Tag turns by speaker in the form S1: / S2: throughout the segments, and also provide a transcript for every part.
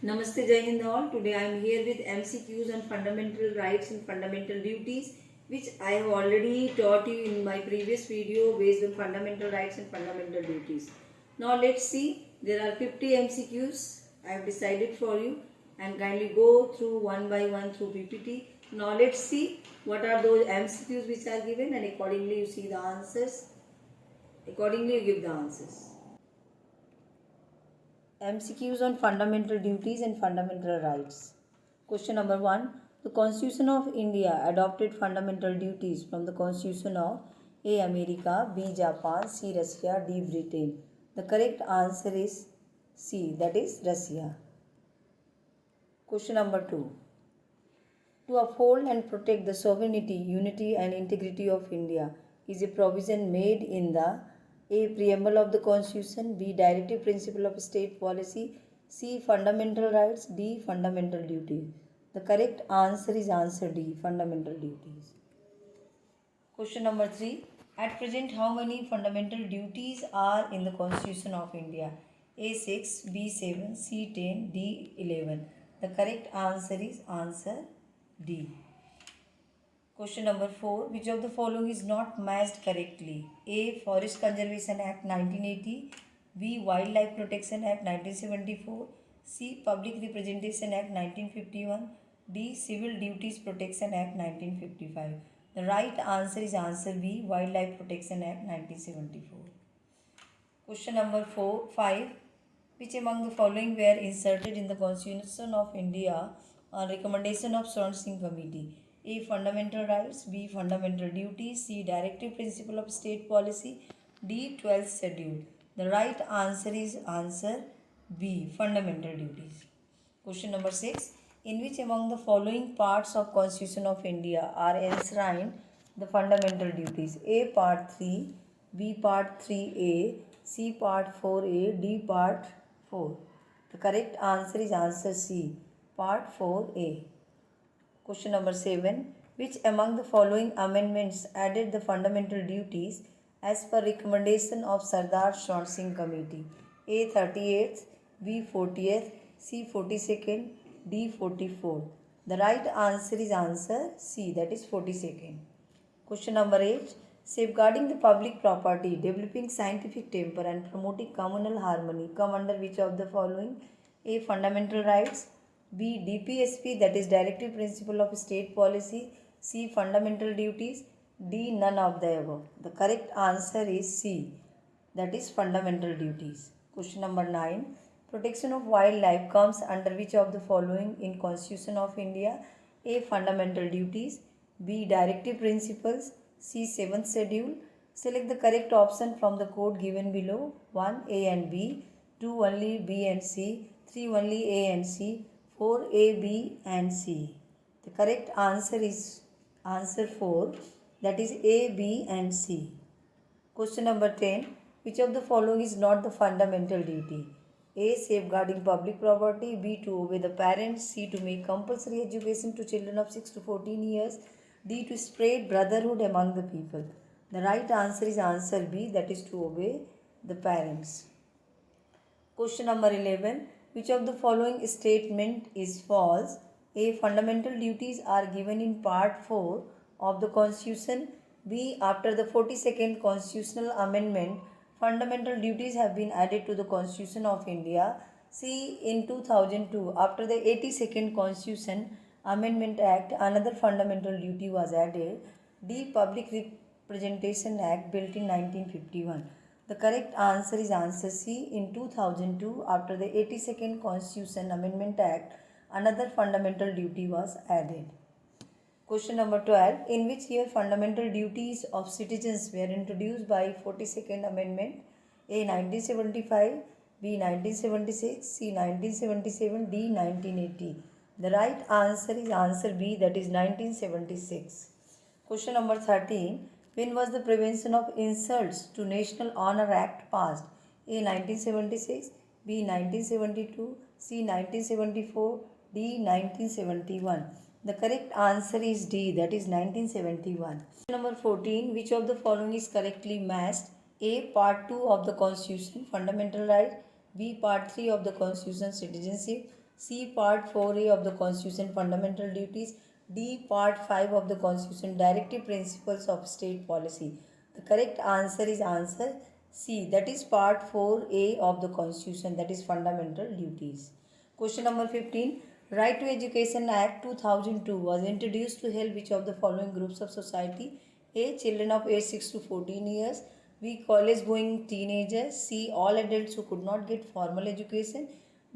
S1: Namaste, Jai Hind all. Today I am here with MCQs on fundamental rights and fundamental duties, which I have already taught you in my previous video based on fundamental rights and fundamental duties. Now let's see. There are 50 MCQs I have decided for you, and kindly go through one by one through PPT. Now let's see what are those MCQs which are given, and accordingly you see the answers. Accordingly you give the answers. MCQs on fundamental duties and fundamental rights. Question number 1. The Constitution of India adopted fundamental duties from the Constitution of A. America, B. Japan, C. Russia, D. Britain. The correct answer is C, that is Russia. Question number 2. To uphold and protect the sovereignty, unity and integrity of India is a provision made in the A. Preamble of the Constitution, B. Directive Principle of State Policy, C. Fundamental Rights, D. Fundamental Duties. The correct answer is answer D. Fundamental Duties. Question number 3. At present, how many fundamental duties are in the Constitution of India? A. 6, B. 7, C. 10, D. 11. The correct answer is answer D. Question number 4. Which of the following is not matched correctly? A. Forest Conservation Act 1980, B. Wildlife Protection Act 1974, C. Public Representation Act 1951, D. Civil Duties Protection Act 1955. The right answer is answer B. Wildlife Protection Act 1974. Question number 5. Which among the following were inserted in the Constitution of India on recommendation of Swan Singh Committee? A. Fundamental rights, B. Fundamental duties, C. Directive principle of state policy, D. 12th schedule. The right answer is answer B. Fundamental duties. Question number 6. In which among the following parts of Constitution of India are enshrined the fundamental duties? A. Part 3, B. Part 3A, C. Part 4A, D. Part 4. The correct answer is answer C. Part 4A. Question number 7. Which among the following amendments added the fundamental duties as per recommendation of Sardar Swan Singh Committee? A. 38th, B. 40th, C. 42nd, D. 44th. The right answer is answer C, that is 42nd. Question number 8. Safeguarding the public property, developing scientific temper and promoting communal harmony come under which of the following? A. Fundamental rights, B. DPSP, that is Directive Principle of State Policy, C. Fundamental duties, D. None of the above. The correct answer is C, that is fundamental duties. Question number 9. Protection of wildlife comes under which of the following in Constitution of India? A. Fundamental duties, B. Directive principles, C. 7th schedule. Select the correct option from the code given below. 1. A and B, 2. Only B and C, 3. Only A and C, 4. A, B and C. The correct answer is answer 4, that is A, B and C. Question number 10. Which of the following is not the fundamental duty? A. Safeguarding public property, B. To obey the parents, C. To make compulsory education to children of 6 to 14 years, D. To spread brotherhood among the people. The right answer is answer B, that is to obey the parents. Question number 11. Which of the following statement is false? A. Fundamental duties are given in Part 4 of the Constitution. B. After the 42nd Constitutional Amendment, fundamental duties have been added to the Constitution of India. C. In 2002, after the 82nd Constitution Amendment Act, another fundamental duty was added. D. Public Representation Act built in 1951. The correct answer is answer C. In 2002, after the 82nd Constitution Amendment Act, another fundamental duty was added. Question number 12. In which year fundamental duties of citizens were introduced by 42nd Amendment? A. 1975, B. 1976, C. 1977, D. 1980. The right answer is answer B, that is 1976. Question number 13. When was the Prevention of Insults to National Honor Act passed? A. 1976, B. 1972, C. 1974, D. 1971. The correct answer is D, that is 1971. Question number 14. Which of the following is correctly matched? A. Part 2 of the Constitution, Fundamental Rights, B. Part 3 of the Constitution, Citizenship, C. Part 4A of the Constitution Fundamental Duties. D. Part 5 of the Constitution Directive Principles of State Policy. The correct answer is answer C. That is Part 4A of the Constitution, that is Fundamental Duties. Question number 15. Right to Education Act 2002 was introduced to help which of the following groups of society? A. Children of age 6 to 14 years. B. College going teenagers. C. All adults who could not get formal education.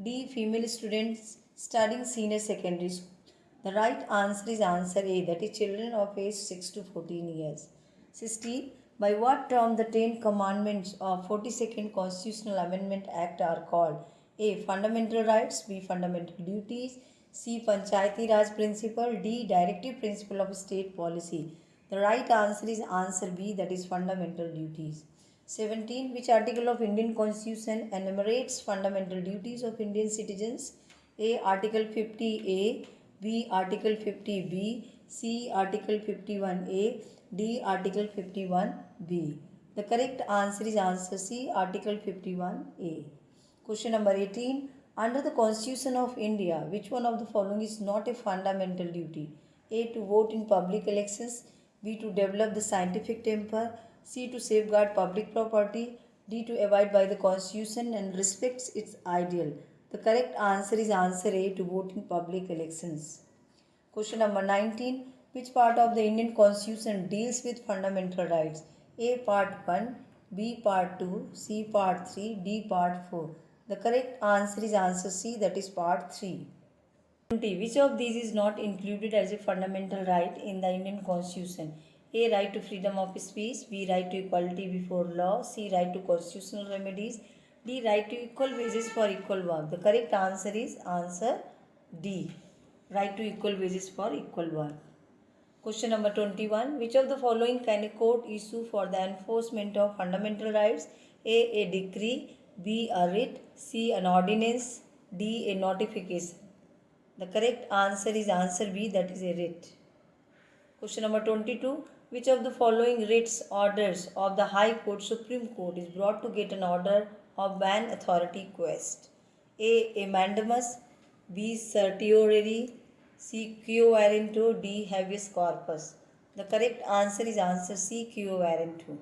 S1: D. Female students studying senior secondary school. The right answer is answer A, that is children of age 6 to 14 years. 16. By what term the 10 commandments of 42nd Constitutional Amendment Act are called? A. Fundamental rights. B. Fundamental duties. C. Panchayati Raj principle. D. Directive principle of state policy. The right answer is answer B, that is fundamental duties. 17. Which article of Indian Constitution enumerates fundamental duties of Indian citizens? A. Article 50A. B. Article 50B. C. Article 51A. D. Article 51B. The correct answer is answer C. Article 51A. Question number 18. Under the Constitution of India, which one of the following is not a fundamental duty? A. To vote in public elections. B. To develop the scientific temper. C. To safeguard public property. D. To abide by the Constitution and respects its ideal. The correct answer is answer A. To vote in public elections. Question number 19. Which part of the Indian Constitution deals with fundamental rights? A. Part 1. B. Part 2. C. Part 3. D. Part 4. The correct answer is answer C, that is Part 3. 20. Which of these is not included as a fundamental right in the Indian Constitution? A. Right to freedom of speech. B. Right to equality before law. C. Right to constitutional remedies. D. Right to equal wages for equal work. The correct answer is answer D. Right to equal wages for equal work. Question number 21. Which of the following can a court issue for the enforcement of fundamental rights? A. A decree. B. A writ. C. An ordinance. D. A notification. The correct answer is answer B, that is a writ. Question number 22. Which of the following writs orders of the High Court Supreme Court is brought to get an order of ban authority quest? A. Mandamus. B. Certiorari. C. Quo warranto. D. Habeas corpus. The correct answer is answer C. Quo warranto.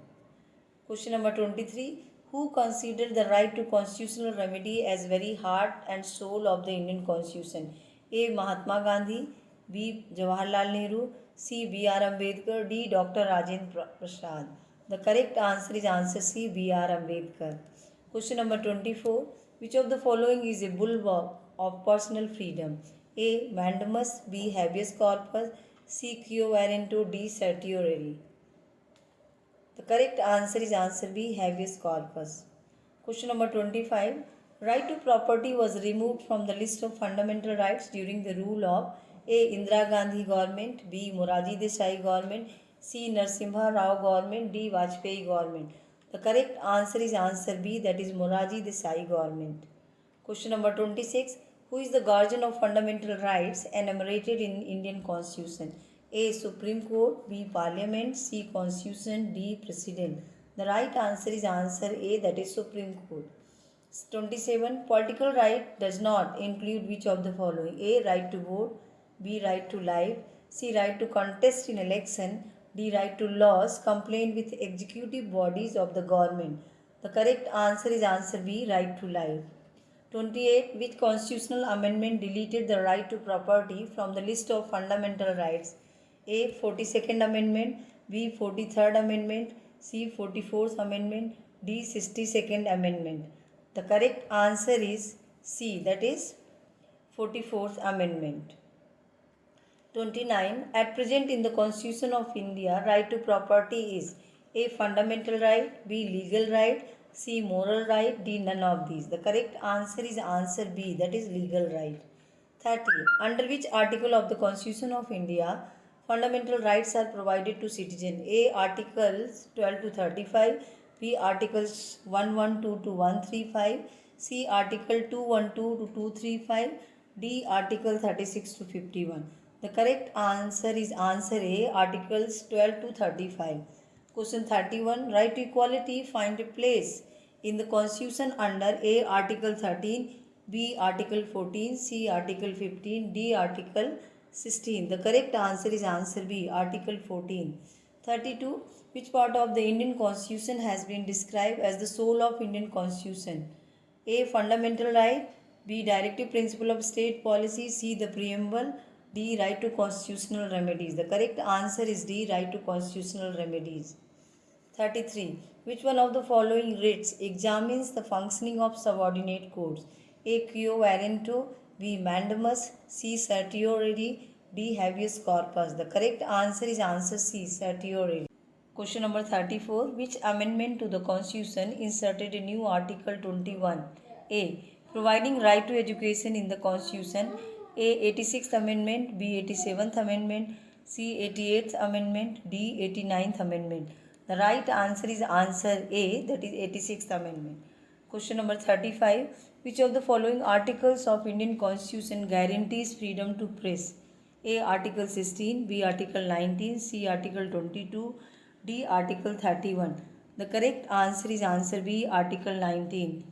S1: Question number 23. Who considered the right to constitutional remedy as very heart and soul of the Indian Constitution? A. Mahatma Gandhi. B. Jawaharlal Nehru. C. B.R. Ambedkar. D. Dr. Rajendra Prasad. The correct answer is answer C. B.R. Ambedkar. Question number 24. Which of the following is a bulwark of personal freedom? A. Mandamus. B. Habeas corpus. C. Quo warranto. D. Certiorari. The correct answer is answer B. Habeas corpus. Question number 25. Right to property was removed from the list of fundamental rights during the rule of A. Indira Gandhi government. B. Morarji Desai government. C. Narasimha Rao government. D. Vajpayee government. The correct answer is answer B, that is Morarji Desai government. Question number 26. Who is the guardian of fundamental rights enumerated in Indian Constitution? A. Supreme Court. B. Parliament. C. Constitution. D. President. The right answer is answer A, that is Supreme Court. 27. Political right does not include which of the following? A. Right to vote. B. Right to life. C. Right to contest in election. D. Right to laws complained with executive bodies of the government. The correct answer is answer B. Right to life. 28. Which constitutional amendment deleted the right to property from the list of fundamental rights? A. 42nd Amendment. B. 43rd Amendment. C. 44th Amendment. D. 62nd Amendment. The correct answer is C, that is 44th Amendment. 29. At present in the Constitution of India, right to property is A. Fundamental right. B. Legal right. C. Moral right. D. None of these. The correct answer is answer B, that is legal right. 30. Under which article of the Constitution of India fundamental rights are provided to citizens? A. Articles 12 to 35. B. Articles 112 to 135. C. Article 212 to 235. D. Article 36 to 51. The correct answer is answer A. Articles 12 to 35. Question 31. Right to equality find a place in the Constitution under A. Article 13. B. Article 14, C. Article 15, D. Article 16. The correct answer is answer B. Article 14. 32. Which part of the Indian Constitution has been described as the soul of Indian Constitution? A. Fundamental right. B. Directive principle of state policy. C. The preamble. D. Right to constitutional remedies. The correct answer is D. Right to constitutional remedies. 33. Which one of the following writs examines the functioning of subordinate courts? A. Quo warranto. B. Mandamus. C. Certiorari. D. Habeas corpus. The correct answer is answer C. Certiorari. Question number 34. Which amendment to the Constitution inserted a new Article 21? A. Providing right to education in the Constitution. A. 86th Amendment. B. 87th Amendment. C. 88th Amendment. D. 89th Amendment. The right answer is answer A, that is 86th Amendment. Question number 35. Which of the following articles of Indian Constitution guarantees freedom to press? A. Article 16, B. Article 19, C. Article 22, D. Article 31. The correct answer is answer B. Article 19.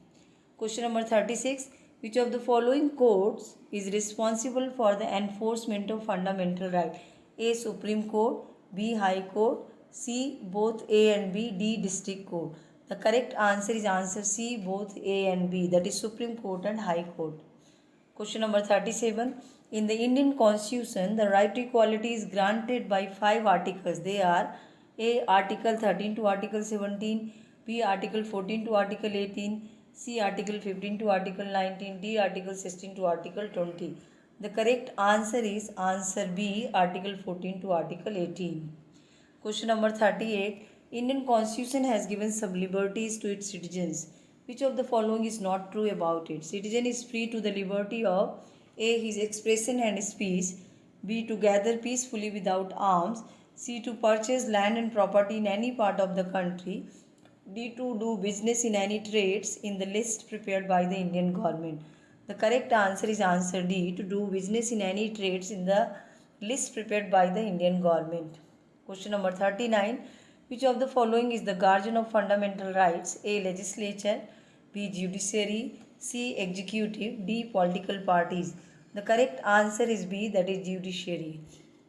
S1: Question number 36. Which of the following courts is responsible for the enforcement of fundamental rights? A. Supreme Court, B. High Court, C. Both A and B, D. District Court. The correct answer is answer C. Both A and B, that is Supreme Court and High Court. Question number 37. In the Indian Constitution, the right to equality is granted by 5 articles. They are A. Article 13 to Article 17, B. Article 14 to Article 18, C. Article 15 to Article 19, D. Article 16 to Article 20. The correct answer is answer B. Article 14 to Article 18. Question number 38. Indian Constitution has given some liberties to its citizens. Which of the following is not true about it? Citizen is free to the liberty of A. His expression and speech, B. To gather peacefully without arms, C. To purchase land and property in any part of the country, D. To do business in any trades in the list prepared by the Indian government. The correct answer is answer D. To do business in any trades in the list prepared by the Indian government. Question number 39. Which of the following is the guardian of fundamental rights? A. Legislature, B. Judiciary, C. Executive, D. Political parties. The correct answer is B, that is judiciary.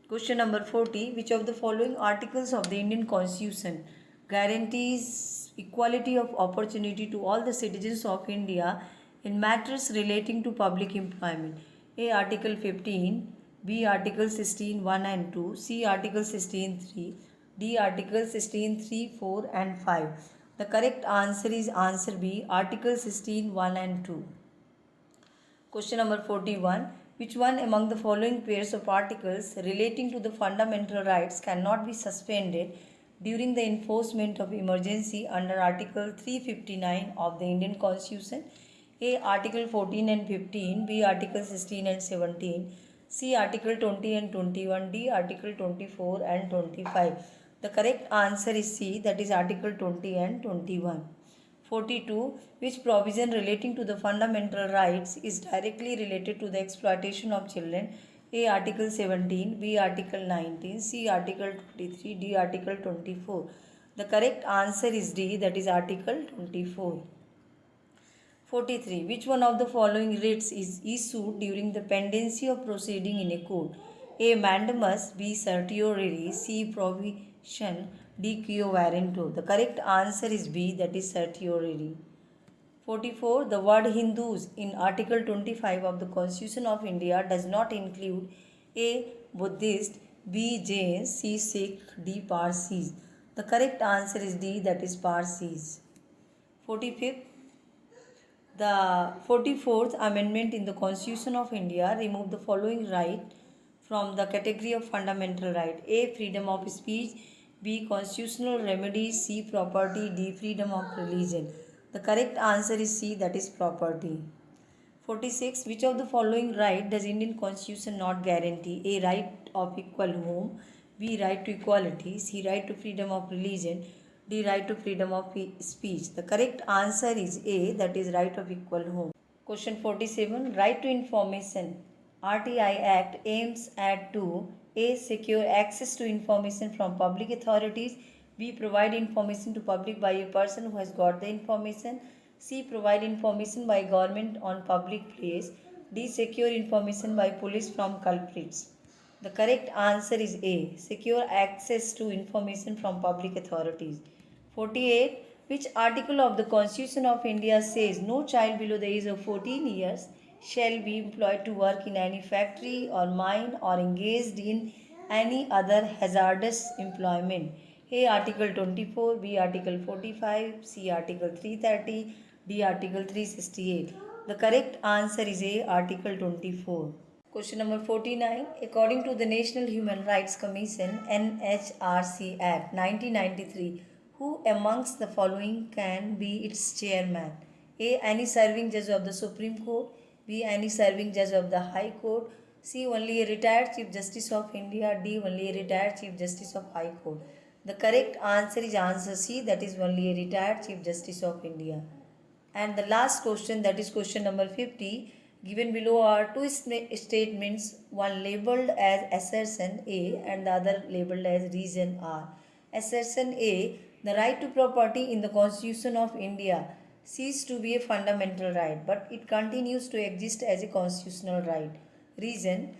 S1: Question number 40. Which of the following articles of the Indian Constitution guarantees equality of opportunity to all the citizens of India in matters relating to public employment? A. Article 15, B. Article 16, 1 and 2, C. Article 16, 3, D. Article 16, 3, 4 and 5. The correct answer is answer B. Article 16, 1 and 2. Question number 41. Which one among the following pairs of articles relating to the fundamental rights cannot be suspended during the enforcement of emergency under Article 359 of the Indian Constitution? A. Article 14 and 15, B. Article 16 and 17, C. Article 20 and 21, D. Article 24 and 25. The correct answer is C, that is Article 20 and 21. 42. Which provision relating to the fundamental rights is directly related to the exploitation of children? A. Article 17, B. Article 19, C. Article 23, D. Article 24. The correct answer is D, that is Article 24. 43. Which one of the following writs is issued during the pendency of proceeding in a court? A. Mandamus, B. Certiorari, C. Provision, D. Quo warranto. The correct answer is B, that is Certiorari. 44. The word Hindus in Article 25 of the Constitution of India does not include A. Buddhist, B. Jains, C. Sikh, D. Parsis. The correct answer is D, that is Parsis. 45th. The 44th Amendment in the Constitution of India removed the following right from the category of fundamental right. A. Freedom of speech, B. Constitutional remedies, C. Property, D. Freedom of religion. The correct answer is C, that is property. 46. Which of the following right does Indian Constitution not guarantee? A. Right of equal home, B. Right to equality, C. Right to freedom of religion, D. Right to freedom of speech. The correct answer is A, that is right of equal home. Question 47. Right to information. RTI Act aims at to A. Secure access to information from public authorities, B. Provide information to public by a person who has got the information, C. Provide information by government on public place. D. Secure information by police from culprits. The correct answer is A. Secure access to information from public authorities. 48. Which article of the Constitution of India says no child below the age of 14 years shall be employed to work in any factory or mine or engaged in any other hazardous employment? A. Article 24, B. Article 45, C. Article 330, D. Article 368. The correct answer is A. Article 24. Question number 49. According to the National Human Rights Commission NHRC Act 1993, who amongst the following can be its chairman? A. Any serving judge of the Supreme Court. B. Any serving judge of the High Court. C. Only a retired Chief Justice of India. D. Only a retired Chief Justice of High Court. The correct answer is answer C, that is only a retired Chief Justice of India. And the last question, that is question number 50. Given below are two statements, one labeled as assertion A and the other labeled as reason R. Assertion A: the right to property in the Constitution of India ceased to be a fundamental right, but it continues to exist as a constitutional right. Reason: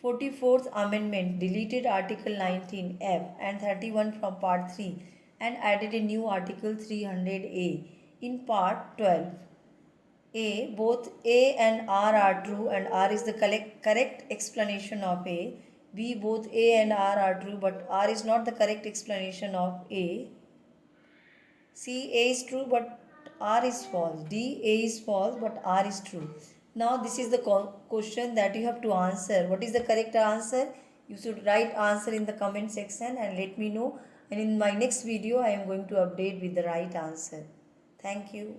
S1: 44th Amendment deleted Article 19F and 31 from Part 3 and added a new Article 300A in Part 12. A. Both A and R are true and R is the correct explanation of A. B. Both A and R are true but R is not the correct explanation of A. C. A is true but R is false. D. A is false but R is true. Now this is the question that you have to answer. What is the correct answer? You should write answer in the comment section and let me know. And in my next video I am going to update with the right answer. Thank you.